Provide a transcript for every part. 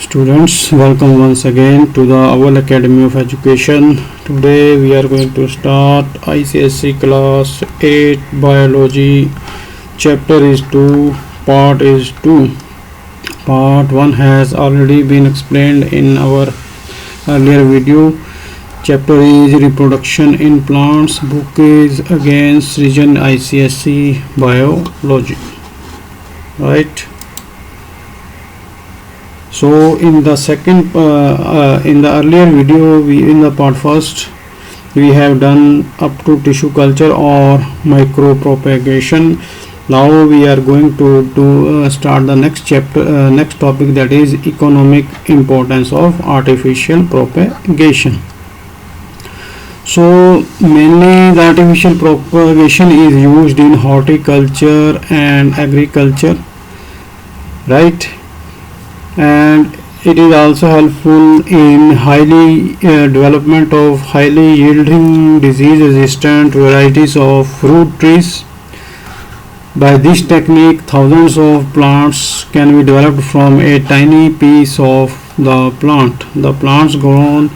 Students, welcome once again to the Owl Academy of Education. Today we are going to start ICSE class 8 biology. Chapter is 2, part is 2. Part 1 has already been explained in our earlier video. Chapter is reproduction in plants. Book is against region ICSE biology. Right. So in the second in the earlier video, in the part first, we have done up to tissue culture or micropropagation. Now we are going to start the next chapter, next topic, that is economic importance of artificial propagation. So mainly the artificial propagation is used in horticulture and agriculture, right? And it is also helpful in development of highly yielding disease resistant varieties of fruit trees. By this technique, thousands of plants can be developed from a tiny piece of the plant. The plants grown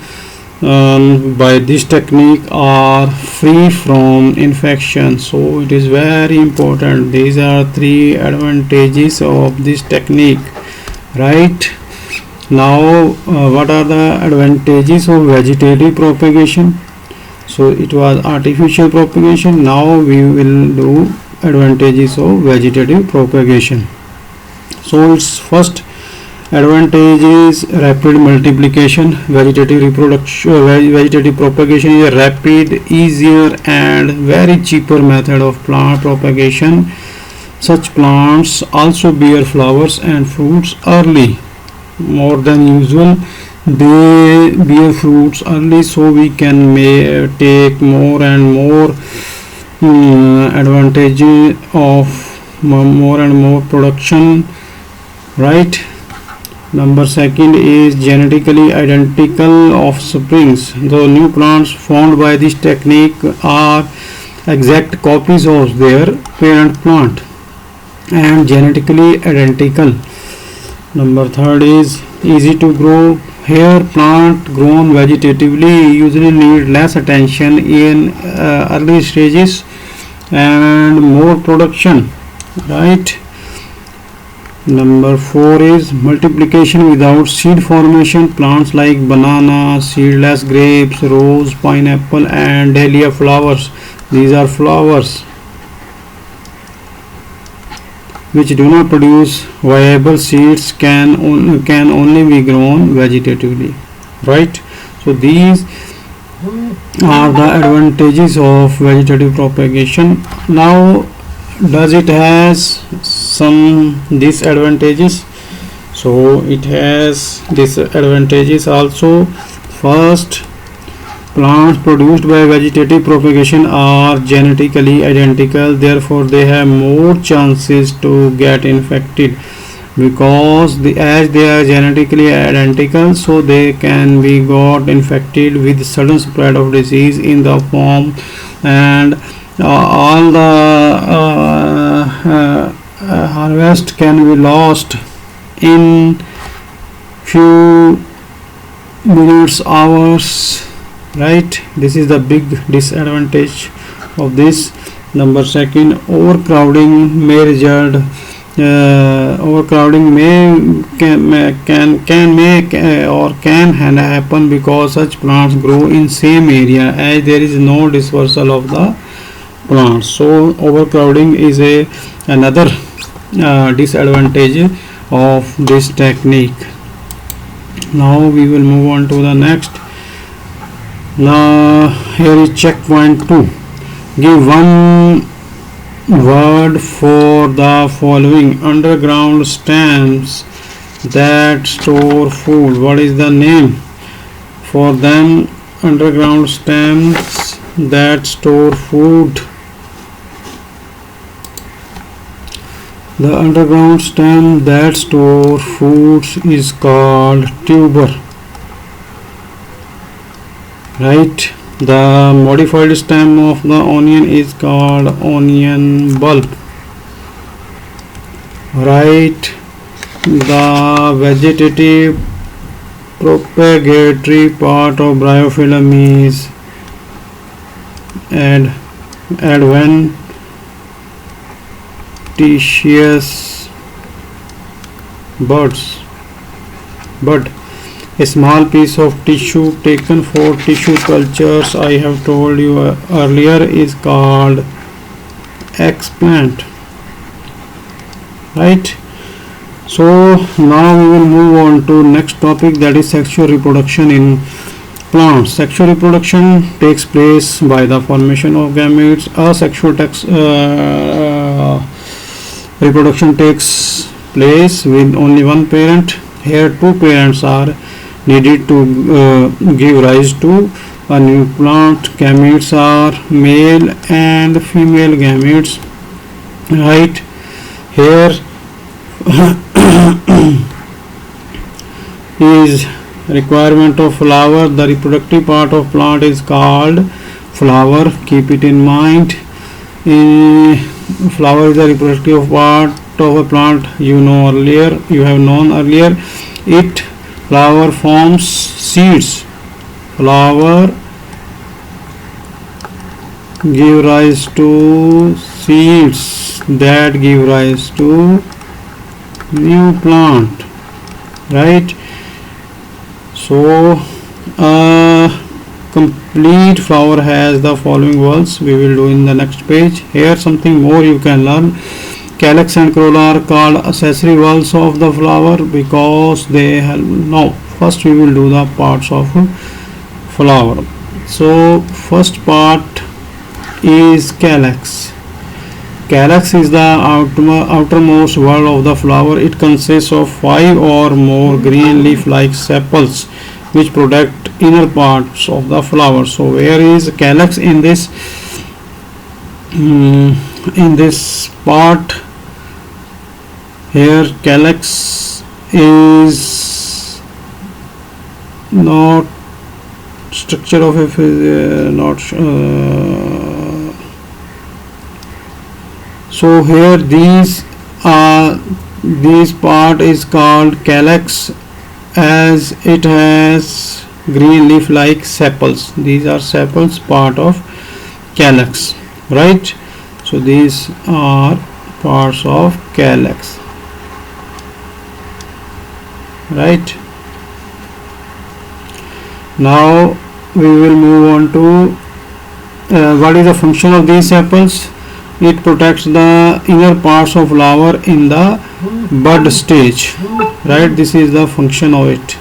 by this technique are free from infection. So it is very important. These are three advantages of this technique. Right. Now what are the advantages of vegetative propagation? So it was artificial propagation. Now we will do advantages of vegetative propagation. So its first advantage is rapid multiplication. Vegetative propagation is a rapid, easier and very cheaper method of plant propagation. Such plants also bear flowers and fruits early. More than usual, they bear fruits early, so we can take more and more advantage of more and more production, right? Number second is genetically identical offsprings. The new plants formed by this technique are exact copies of their parent plant and genetically identical. Number third is easy to grow. Here, plant grown vegetatively usually need less attention in early stages and more production, right? Number four is multiplication without seed formation. Plants like banana, seedless grapes, rose, pineapple and dahlia flowers, these are flowers which do not produce viable seeds, can only be grown vegetatively, right? So these are the advantages of vegetative propagation. Now, does it has some disadvantages? So it has disadvantages also. First, plants produced by vegetative propagation are genetically identical, therefore they have more chances to get infected, because as they are genetically identical, so they can be got infected with sudden spread of disease in the form, and all the harvest can be lost in few minutes, hours, right? This is the big disadvantage of this. Number second, overcrowding may result. Overcrowding can happen because such plants grow in same area as there is no dispersal of the plants. So overcrowding is another disadvantage of this technique. Now we will move on to the next. Now here is checkpoint 2. Give one word for the following underground stems that store food. What is the name for them? Underground stems that store food. The underground stem that store foods is called tuber, right? The modified stem of the onion is called onion bulb, right? The vegetative propagatory part of bryophyllum is adventitious bud, a small piece of tissue taken for tissue cultures, I have told you earlier, is called explant, right? So now we will move on to next topic, that is sexual reproduction in plants. Sexual reproduction takes place by the formation of gametes. Asexual reproduction takes place with only one parent. Here two parents are needed to give rise to a new plant. Gametes are male and female gametes, right? Here is requirement of flower. The reproductive part of plant is called flower. Keep it in mind. Flower is the reproductive part of a plant. You have known earlier. Flower forms seeds. Flower give rise to seeds that give rise to new plant, right? So complete flower has the following whorls. We will do in the next page. Here something more you can learn. Calyx and corolla are called accessory whorls of the flower because they help. Now first we will do the parts of flower. So first part is calyx. Calyx is the outermost whorl of the flower. It consists of 5 or more green leaf-like sepals which protect inner parts of the flower. So where is calyx in this part? Here calyx is not structure of a so here this part is called calyx as it has green leaf like sepals. These are sepals, part of calyx, right? So these are parts of calyx, right? Now we will move on to what is the function of these sepals. It protects the inner parts of flower in the bud stage, right? This is the function of it.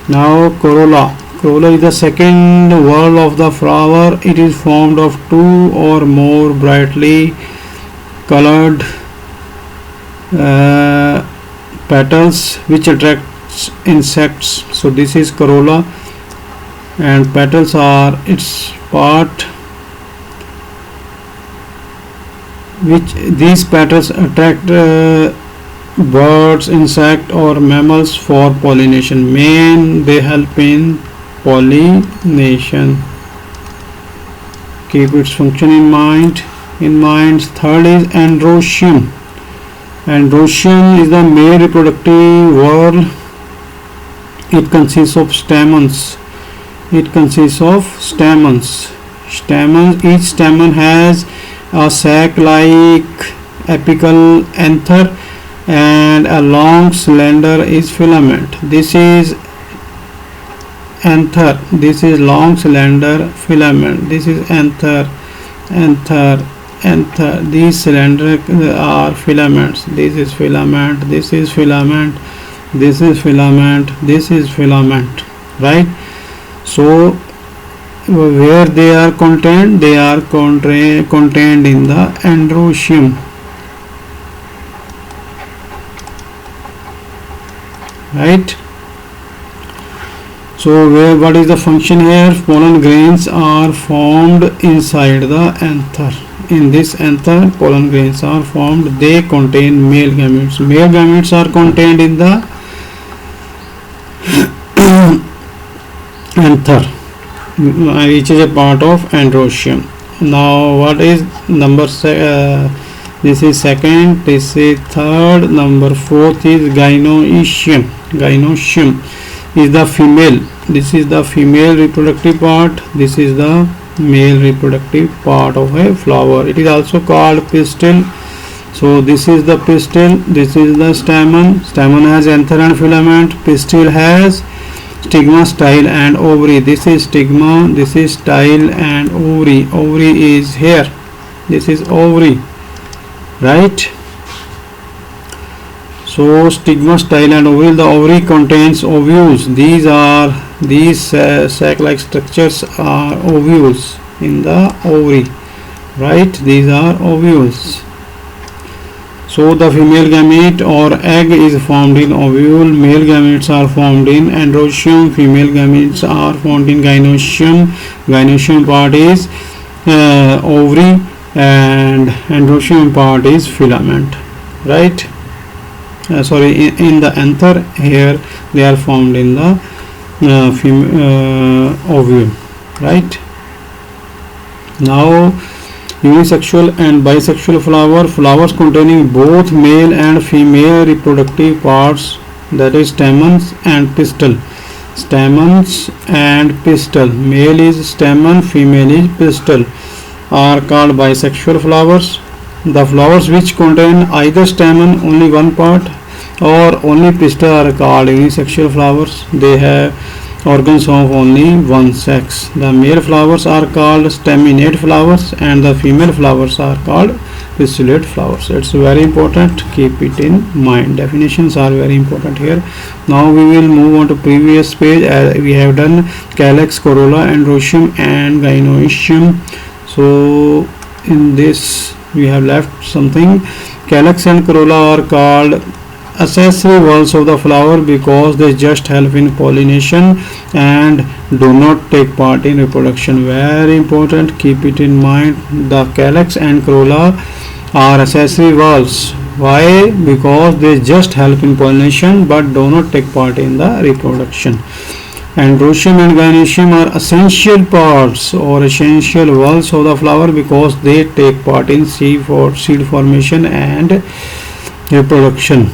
Now corolla is the second whorl of the flower. It is formed of 2 or more brightly colored petals which attracts insects. So this is corolla, and petals are its part, which these petals attract birds, insect or mammals for pollination. They help in pollination. Keep its function in mind. Third is androecium. Androecium is the male reproductive whorl. It consists of stamens. Each stamen has a sac-like apical anther and a long slender is filament. This is anther. This is long slender filament. This is anther. These slender are filaments. This is filament. This is filament. This is filament. This is filament. Right? So where they are contained? They are contained in the androecium. Right? So what is the function here? Pollen grains are formed inside the anther. In this anther, pollen grains are formed. They contain male gametes. Male gametes are contained in the anther, which is a part of androecium. Now what is number this is second, this is third, number fourth is gynoecium. is the female. This is the female reproductive part. This is the male reproductive part of a flower. It is also called pistil. So this is the pistil, this is the stamen. Stamen has anther and filament. Pistil has stigma, style and ovary. This is stigma, this is style and ovary. Ovary is here. This is ovary, right? So stigma, style and ovary. The ovary contains ovules. These sac-like structures are ovules in the ovary, right? These are ovules. So the female gamete or egg is formed in ovule. Male gametes are formed in androecium. Female gametes are formed in gynoecium. Gynoecium part is ovary and androecium part is filament, right? In the anther, here they are formed in the ovule, right? Now unisexual and bisexual flowers containing both male and female reproductive parts, that is stamens and pistil. Stamens and pistil, male is stamen, female is pistil, are called bisexual flowers. The flowers which contain either stamen, only one part, or only pistil are called unisexual flowers. They have organs of only one sex. The male flowers are called staminate flowers and the female flowers are called pistillate flowers. It's very important, keep it in mind. Definitions are very important here. Now we will move on to previous page. We have done calyx, corolla, androecium and gynoecium. So in this we have left something. Calyx and corolla are called accessory walls of the flower because they just help in pollination and do not take part in reproduction. Very important, keep it in mind. The calyx and corolla are accessory walls. Why? Because they just help in pollination but do not take part in the reproduction. Androecium and gynoecium are essential parts or essential walls of the flower because they take part in seed formation and reproduction.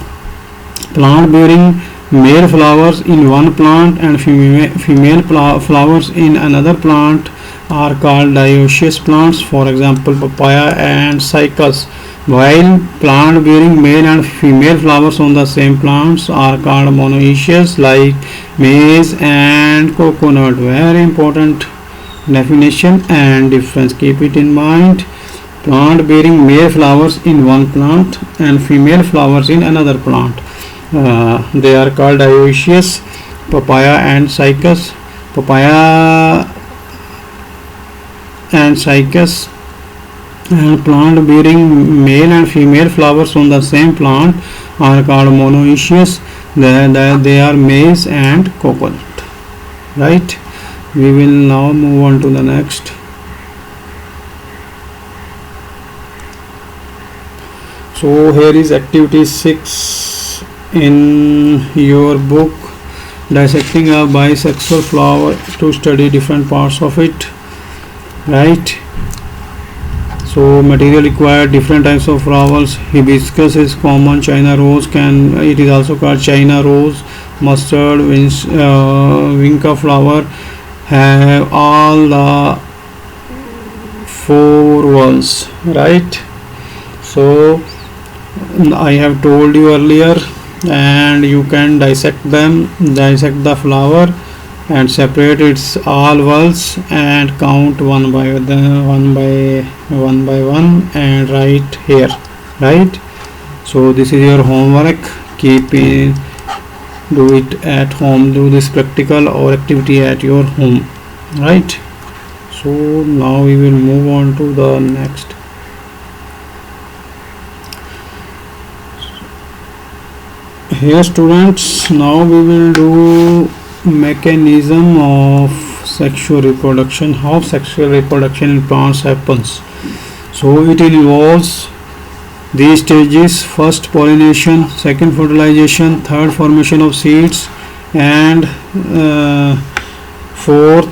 Plant bearing male flowers in one plant and female flowers in another plant are called dioecious plants. For example, papaya and cycas. While plant bearing male and female flowers on the same plants are called monoecious, like maize and coconut. Very important definition and difference, keep it in mind. Plant bearing male flowers in one plant and female flowers in another plant. They are called dioecious. Papaya and cycas. Papaya and cycas and plant bearing male and female flowers on the same plant are called monoecious. They are maize and coconut, right? We will now move on to the next. So here is activity 6 in your book, dissecting a bisexual flower, to study different parts of it, right? So material required: different types of flowers. Hibiscus is common. China rose it is also called China rose. Mustard, vinca flower have all the 4 walls, right? So I have told you earlier, and you can dissect the flower and separate its all walls and count one by one and write here, right? So this is your homework. Keep it, do it at home, do this practical or activity at your home, right? So now we will move on to the next. Here students, now we will do mechanism of sexual reproduction, how sexual reproduction in plants happens. So it involves these stages: first pollination, second fertilization, third formation of seeds, and fourth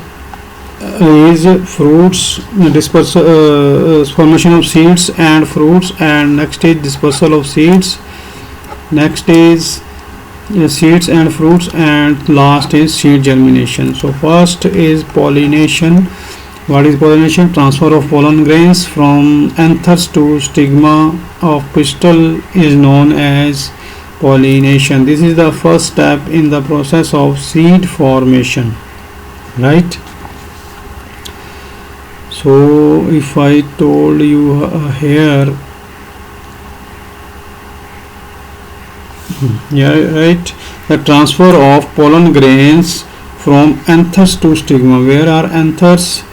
is fruits, dispersal, formation of seeds and fruits, and next is dispersal of seeds. Next is seeds and fruits, and last is seed germination. So first is pollination. What is pollination? Transfer of pollen grains from anthers to stigma of pistil is known as pollination. This is the first step in the process of seed formation, right? So if I told you here, yeah, right, the transfer of pollen grains from anthers to stigma. Where are anthers?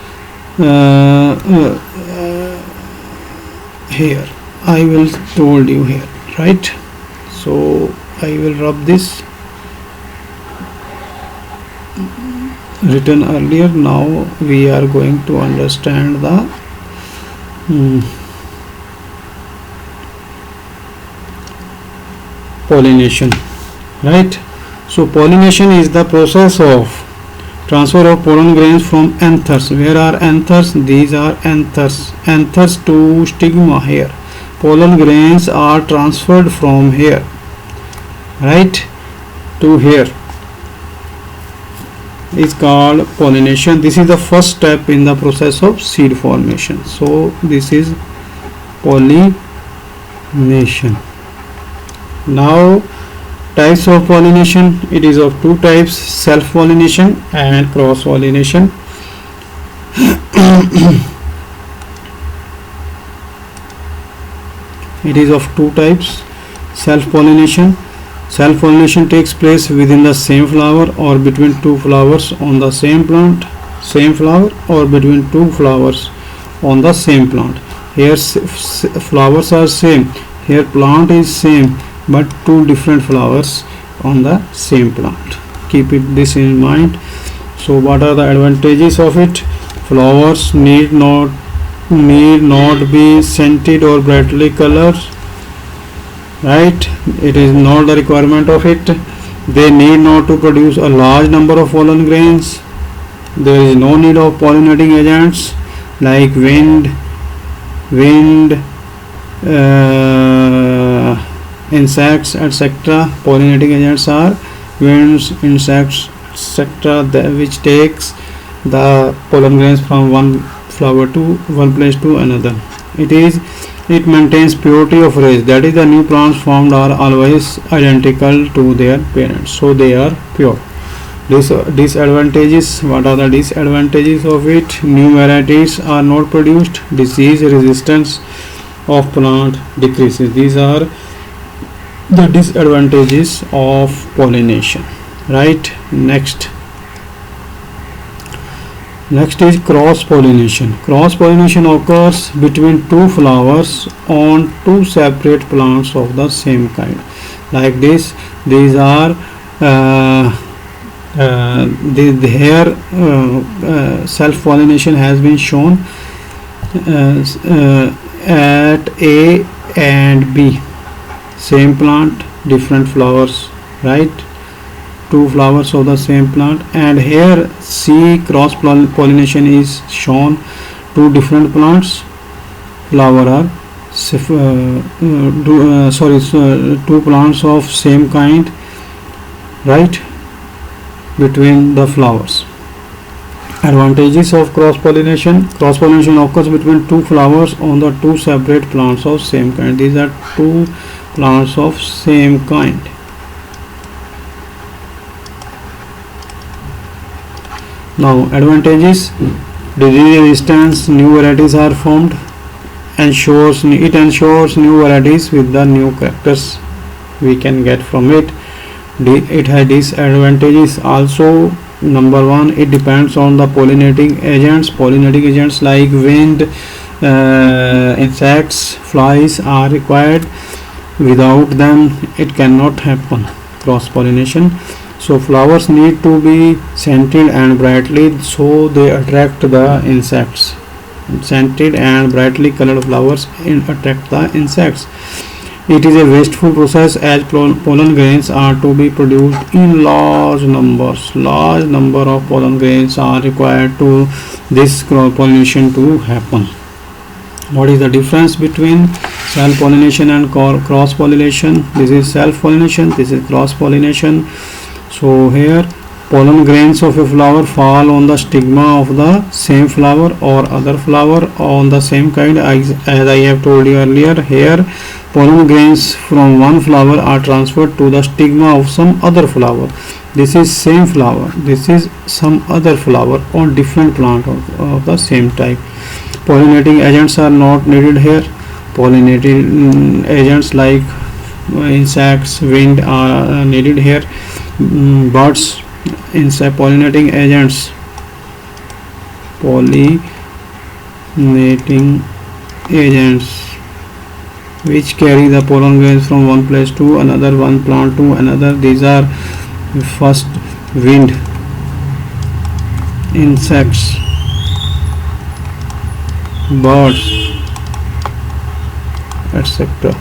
Here I will told you here, right? So I will rub this written earlier. Now we are going to understand the pollination, right? So pollination is the process of transfer of pollen grains from anthers. Where are anthers? These are anthers. Anthers to stigma. Here pollen grains are transferred from here, right, to here, is called pollination. This is the first step in the process of seed formation. So this is pollination. Now types of pollination. It is of two types: self pollination and cross pollination. It is of two types: self pollination. Self pollination takes place within the same flower or between two flowers on the same plant. Same flower or between two flowers on the same plant. Here flowers are same. Here plant is same, but two different flowers on the same plant. Keep this in mind. So what are the advantages of it? Flowers need not be scented or brightly colored, right? It is not the requirement of it. They need not to produce a large number of pollen grains. There is no need of pollinating agents like wind, insects, etc. Pollinating agents are winds, insects, etc., which takes the pollen grains from one flower to one place to another. It maintains purity of rays. That is, the new plants formed are always identical to their parents, so they are pure. Disadvantages. What are the disadvantages of it? New varieties are not produced. Disease resistance of plant decreases. These are the disadvantages of pollination, right? Next is cross pollination. Cross pollination occurs between two flowers on two separate plants of the same kind, like this. These are here self pollination has been shown at A and B, same plant, different flowers, right? Two flowers of the same plant. And here C, cross pollination is shown. Two different plants, flower are two plants of same kind, right, between the flowers. Advantages of cross pollination. Cross pollination occurs between two flowers on the two separate plants of same kind. These are two plants of same kind. Now advantages: disease resistance, new varieties are formed, it ensures new varieties with the new characters we can get from it. It has disadvantages also. Number one, it depends on the pollinating agents like wind, insects, flies are required. Without them it cannot happen, cross pollination. So flowers need to be scented and brightly, so they attract the insects. Scented and brightly colored flowers attract the insects. It is a wasteful process as pollen grains are to be produced in large numbers. Large number of pollen grains are required to this pollination to happen. What is the difference between self pollination and cross pollination. This is self pollination, this is cross pollination. So here pollen grains of a flower fall on the stigma of the same flower or other flower on the same kind. As I have told you earlier, here pollen grains from one flower are transferred to the stigma of some other flower. This is same flower, this is some other flower on different plant of the same type. Pollinating agents are not needed here. Pollinating agents like insects, wind are needed here. Birds, insect pollinating agents, which carry the pollen grains from one place to another, one plant to another. These are first wind, insects, birds, etc.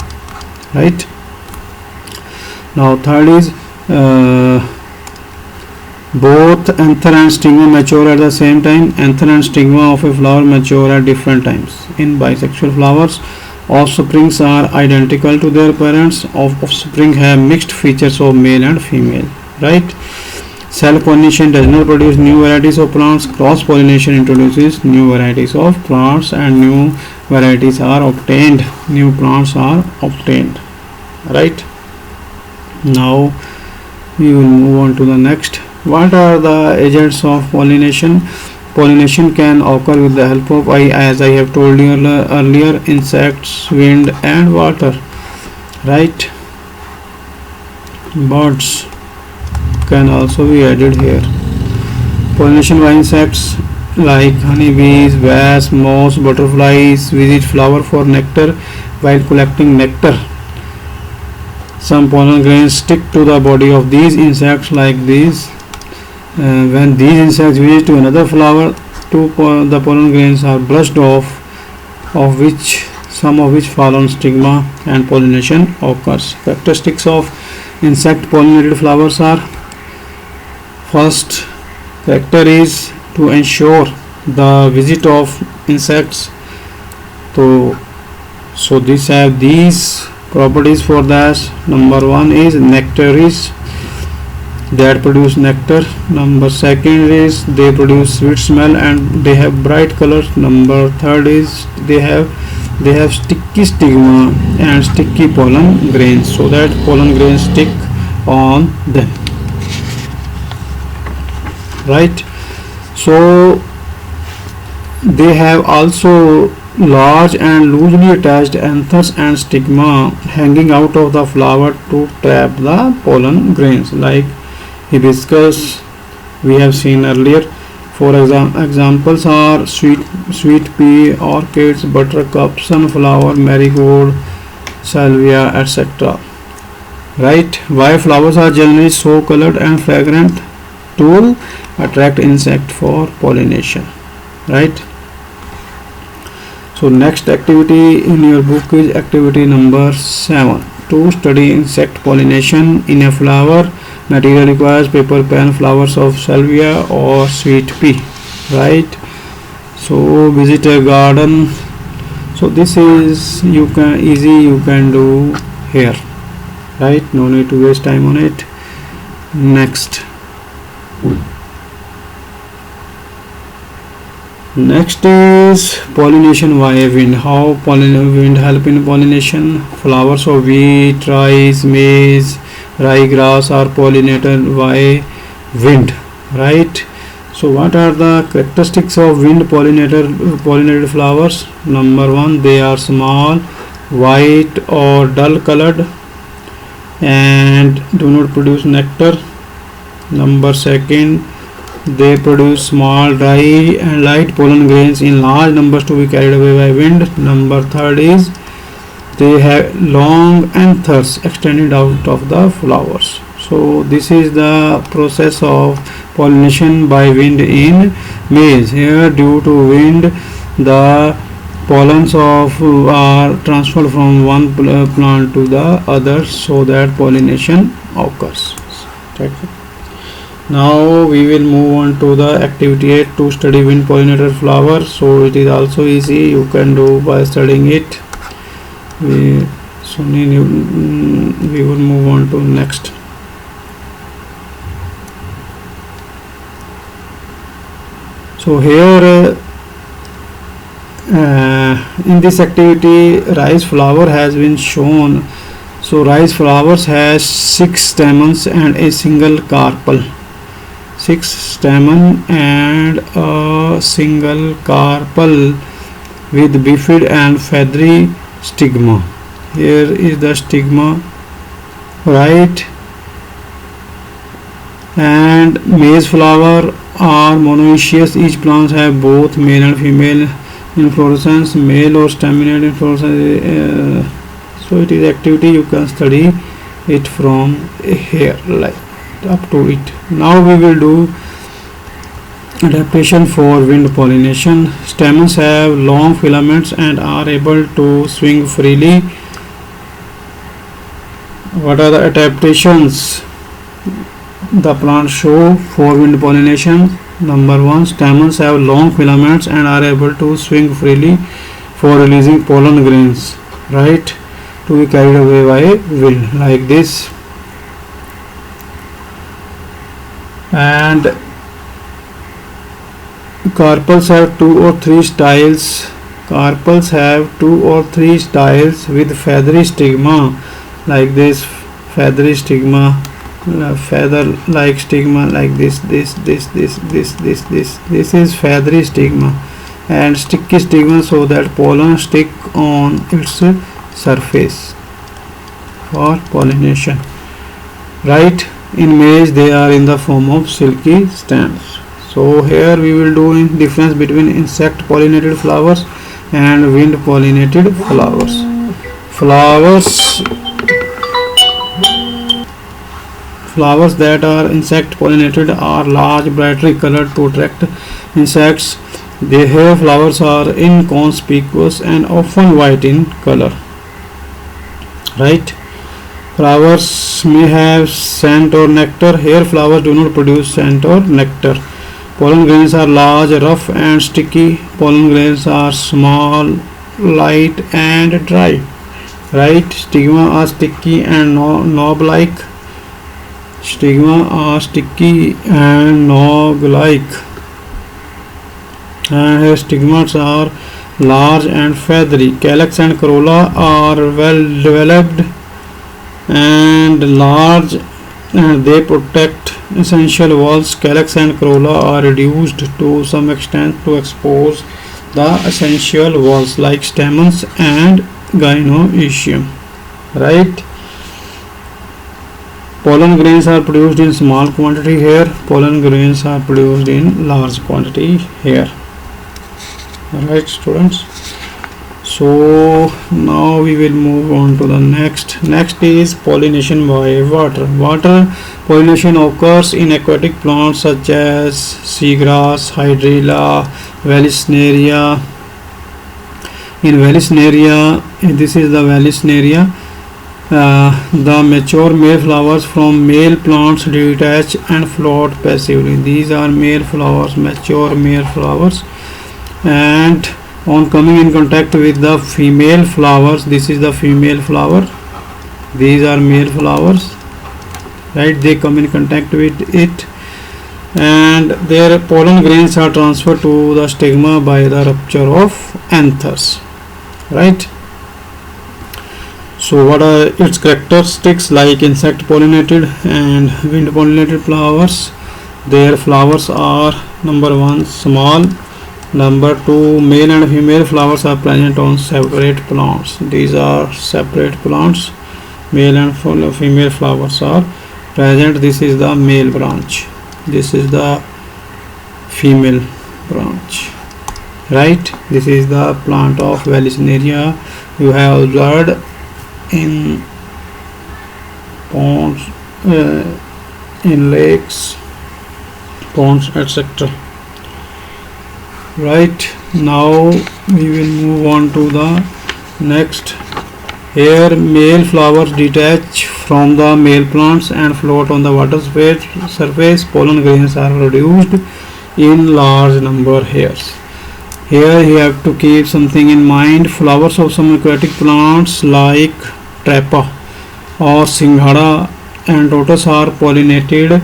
Right. Now third is both anther and stigma mature at the same time. Anther and stigma of a flower mature at different times. In bisexual flowers, offsprings are identical to their parents. Offspring have mixed features of male and female. Right. Self-pollination does not produce new varieties of plants. Cross-pollination introduces new varieties of plants and new varieties are obtained. New plants are obtained. Right. Now we will move on to the next. What are the agents of pollination? Pollination can occur with the help of, as I have told you earlier, insects, wind and water. Right. Birds can also be added here. Pollination by insects like honeybees, wasps, moths, butterflies visit flower for nectar. While collecting nectar, some pollen grains stick to the body of these insects like these. When these insects visit to another flower, the pollen grains are brushed off, some of which fall on stigma, and pollination occurs. Characteristics of insect pollinated flowers are: first character is to ensure the visit of insects. So these have these properties for that. Number one is nectaries that produce nectar. Number second is they produce sweet smell and they have bright colors. Number third is they have sticky stigma and sticky pollen grains, so that pollen grains stick on them. Right. So they have also large and loosely attached anthers and stigma hanging out of the flower to trap the pollen grains, like hibiscus we have seen earlier. For examples are sweet pea, orchids, buttercup, sunflower, marigold, salvia, etc. Right. Why flowers are generally so colored and fragrant? To attract insect for pollination. Right. So next activity in your book is activity number 7. To study insect pollination in a flower, material requires paper, pen, flowers of salvia or sweet pea. Right. So visit a garden. So this is you can do here. Right. No need to waste time on it. Next is pollination via wind. How wind help in pollination? Flowers of wheat, rice, maize, ryegrass are pollinated by wind. Right. So what are the characteristics of wind pollinated flowers? Number one, they are small, white or dull colored and do not produce nectar. Number second, they produce small, dry and light pollen grains in large numbers to be carried away by wind. Number third is they have long anthers extended out of the flowers. So this is the process of pollination by wind in maize. Here, due to wind, the pollens are transferred from one plant to the other, so that pollination occurs. Now we will move on to the activity 8, to study wind pollinated flowers. So it is also easy, you can do by studying it. We will move on to next. So here in this activity, rice flower has been shown. So rice flowers has 6 stamens and a single carpel. 6 stamen and a single carpel with bifid and feathery stigma. Here is the stigma, right? And maize flower are monoecious. Each plant have both male and female inflorescence, male or staminate inflorescence. So it is activity, you can study it from here, like up to it. Now we will do adaptation for wind pollination. Stamens have long filaments and are able to swing freely. What are the adaptations the plants show for wind pollination? Number 1, stamens have long filaments and are able to swing freely for releasing pollen grains, right, to be carried away by wind, like this. And carpels have 2 or 3 styles. Carpels have 2 or 3 styles with feathery stigma, like this, feathery stigma, feather like stigma, like this is feathery stigma, and sticky stigma, so that pollen stick on its surface for pollination, right? In maize they are in the form of silky stems. So here we will do in difference between insect pollinated flowers and wind pollinated flowers. Flowers that are insect pollinated are large, brightly colored to attract insects. Their flowers are inconspicuous and often white in color, right? Flowers may have scent or nectar. Here flowers do not produce scent or nectar. Pollen grains are large, rough and sticky. Pollen grains are small, light and dry, right? Stigma are sticky and knob-like. Stigma are sticky and knob-like, and here stigmas are large and feathery. Calyx and corolla are well developed and large, and they protect essential walls. Calyx and corolla are reduced to some extent to expose the essential walls, like stamens and gynoecium, right? Pollen grains are produced in small quantity here. Pollen grains are produced in large quantity here. Alright students. So now we will move on to the next. Next is pollination by water. Water pollination occurs in aquatic plants such as seagrass, hydrilla, Vallisneria. In Vallisneria, this is the Vallisneria. The mature male flowers from male plants detach and float passively. These are male flowers, mature male flowers, and on coming in contact with the female flowers, this is the female flower, these are male flowers, right? They come in contact with it, and their pollen grains are transferred to the stigma by the rupture of anthers, right? So what are its characteristics? Like insect pollinated and wind pollinated flowers, their flowers are number 1 small, number 2 male and female flowers are present on separate plants. These are separate plants, male and female flowers are present. This is the male branch, this is the female branch, right? This is the plant of Vallisneria. You have observed in ponds, in lakes, ponds, etc. Right, now we will move on to the next. Here male flowers detach from the male plants and float on the water surface. Pollen grains are produced in large number here. Here you have to keep something in mind. Flowers of some aquatic plants like trapa or singhara and lotus are pollinated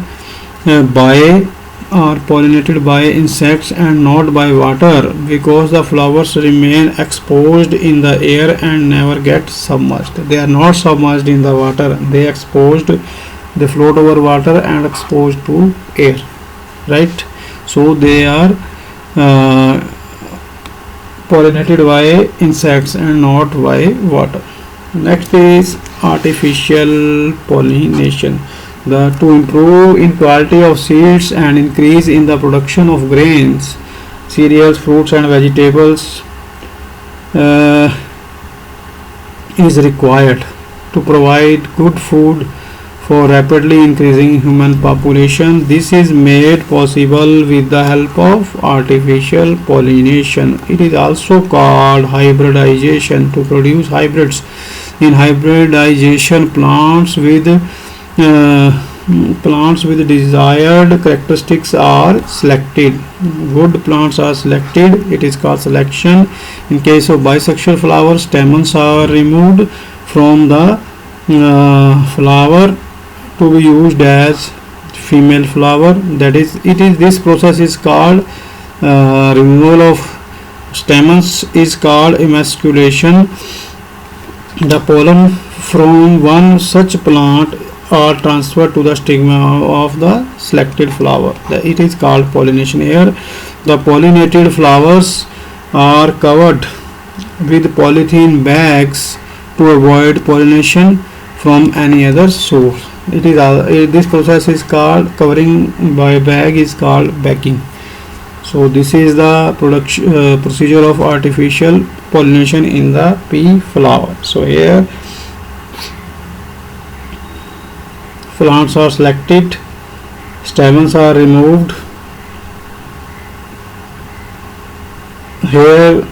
by insects and not by water, because the flowers remain exposed in the air and never get submerged. They are not submerged in the water, they float over water and exposed to air, right? So they are pollinated by insects and not by water. Next is artificial pollination. To improve in quality of seeds and increase in the production of grains, cereals, fruits and vegetables is required to provide good food for rapidly increasing human population. This is made possible with the help of artificial pollination. It is also called hybridization, to produce hybrids. In hybridization, plants with desired characteristics are selected. Good plants are selected. It is called selection. In case of bisexual flowers, stamens are removed from the flower to be used as female flower. This process is called removal of stamens is called emasculation. The pollen from one such plant are transferred to the stigma of the selected flower. It is called pollination. Here the pollinated flowers are covered with polythene bags to avoid pollination from any other source. This process is called, covering by bag is called bagging. So this is the procedure of artificial pollination in the pea flower. So here plants are selected, stamens are removed. Here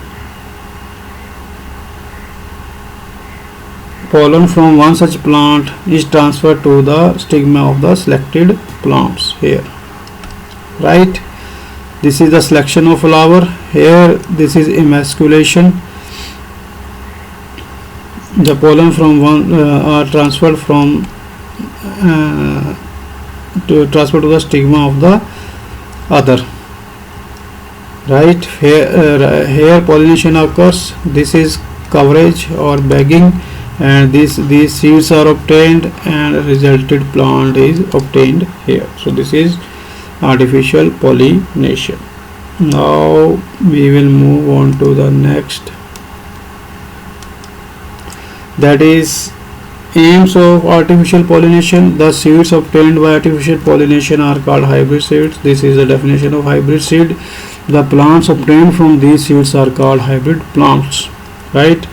pollen from one such plant is transferred to the stigma of the selected plants. Here, right? This is the selection of flower. Here this is emasculation. The pollen from one are transferred to the stigma of the other, right? Here pollination occurs. This is coverage or bagging, and these seeds are obtained and resulted plant is obtained here. So this is artificial pollination. Now we will move on to the next, that is aims of artificial pollination. The seeds obtained by artificial pollination are called hybrid seeds. This is the definition of hybrid seed. The plants obtained from these seeds are called hybrid plants, right?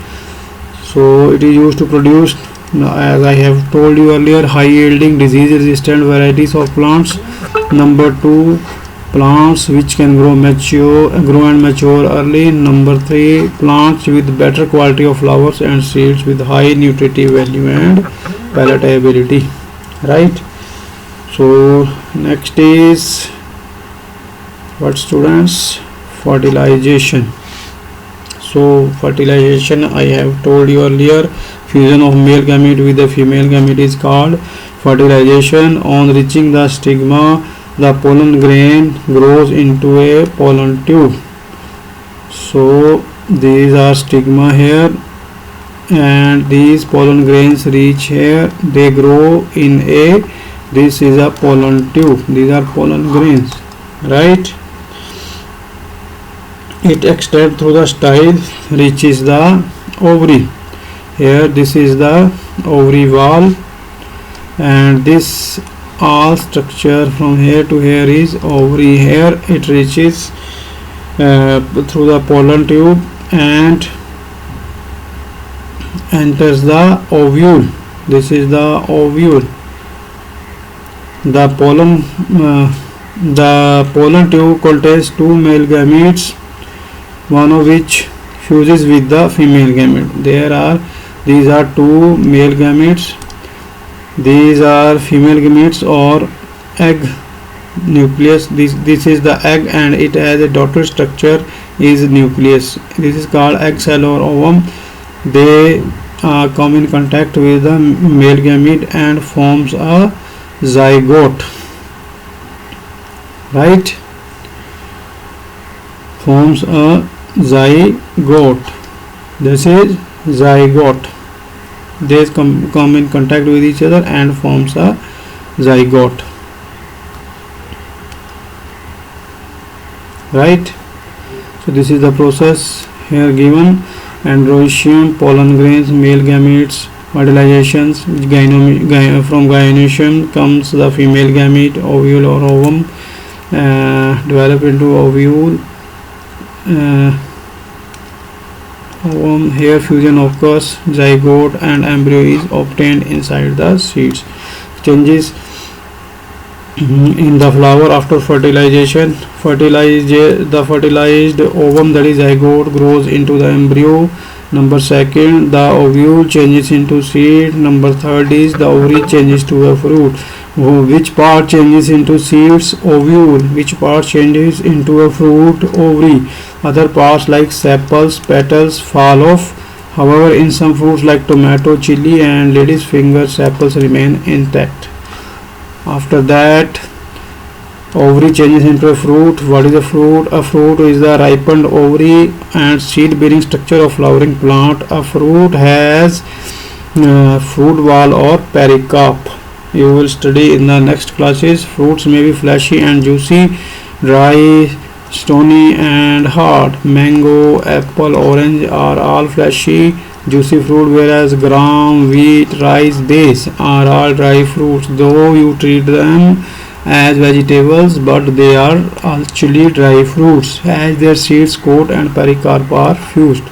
So it is used to produce, as I have told you earlier, high yielding disease resistant varieties of plants. Number 2, plants which can grow and mature early. Number 3, plants with better quality of flowers and seeds with high nutritive value and palatability, right? So next is what, students? Fertilization. So fertilization, I have told you earlier, fusion of male gamete with the female gamete is called fertilization. On reaching the stigma, the pollen grain grows into a pollen tube. So these are stigma here, and these pollen grains reach here. They grow in this is a pollen tube. These are pollen grains, right? It extends through the style, reaches the ovary. Here this is the ovary wall, and this all structure from here to here is ovary. Here it reaches through the pollen tube and enters the ovule. This is the ovule. The pollen tube contains 2 male gametes, one of which fuses with the female gamete. These are 2 male gametes. These are female gametes or egg nucleus. This is the egg, and it has a dotted structure is nucleus. This is called egg cell or ovum. They come in contact with the male gamete and forms a zygote, right? Forms a zygote. This is zygote. They come in contact with each other and forms a zygote, right? So this is the process here given. Androecium, pollen grains, male gametes, fertilizations. From gynoecium comes the female gamete, ovule or ovum, develop into ovule. Ovum. Here fusion occurs, zygote and embryo is obtained inside the seeds. Changes in the flower after fertilization. The fertilized ovum, that is zygote, grows into the embryo. Number second, the ovule changes into seed. Number third is the ovary changes to a fruit. Which part changes into seeds? Ovule. Which part changes into a fruit? Ovary. Other parts like sepals, petals fall off. However, in some fruits like tomato, chili and lady's finger, sepals remain intact. After that, ovary changes into a fruit. What is a fruit? A fruit is the ripened ovary and seed bearing structure of flowering plant. A fruit has fruit wall or pericarp. You will study in the next classes. Fruits may be fleshy and juicy, dry, stony and hard. Mango, apple, orange are all fleshy, juicy fruit, whereas gram, wheat, rice, maize are all dry fruits. Though you treat them as vegetables, but they are actually dry fruits, as their seeds, coat and pericarp are fused.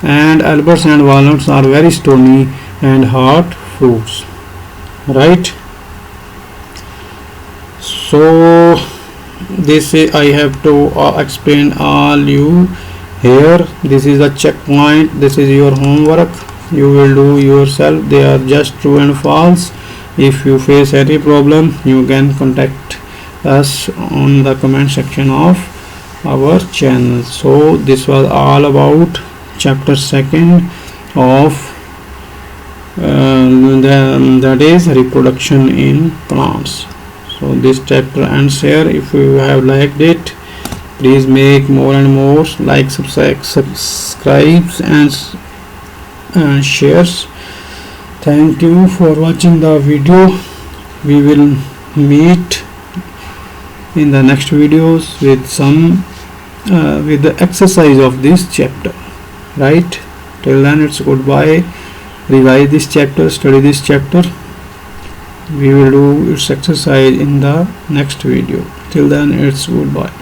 And almonds and walnuts are very stony and hard fruits, right? So this I have to explain all you here. This is the checkpoint. This is your homework. You will do yourself. They are just true and false. If you face any problem, you can contact us on the comment section of our channel. So this was all about chapter 2 of that is reproduction in plants. So this chapter ends here. If you have liked it, please make more and more, like, subscribes and shares. Thank you for watching the video. We will meet in the next videos with some with the exercise of this chapter, right? Till then, it's goodbye. Revise this chapter, study this chapter. We will do its exercise in the next video. Till then, it's goodbye.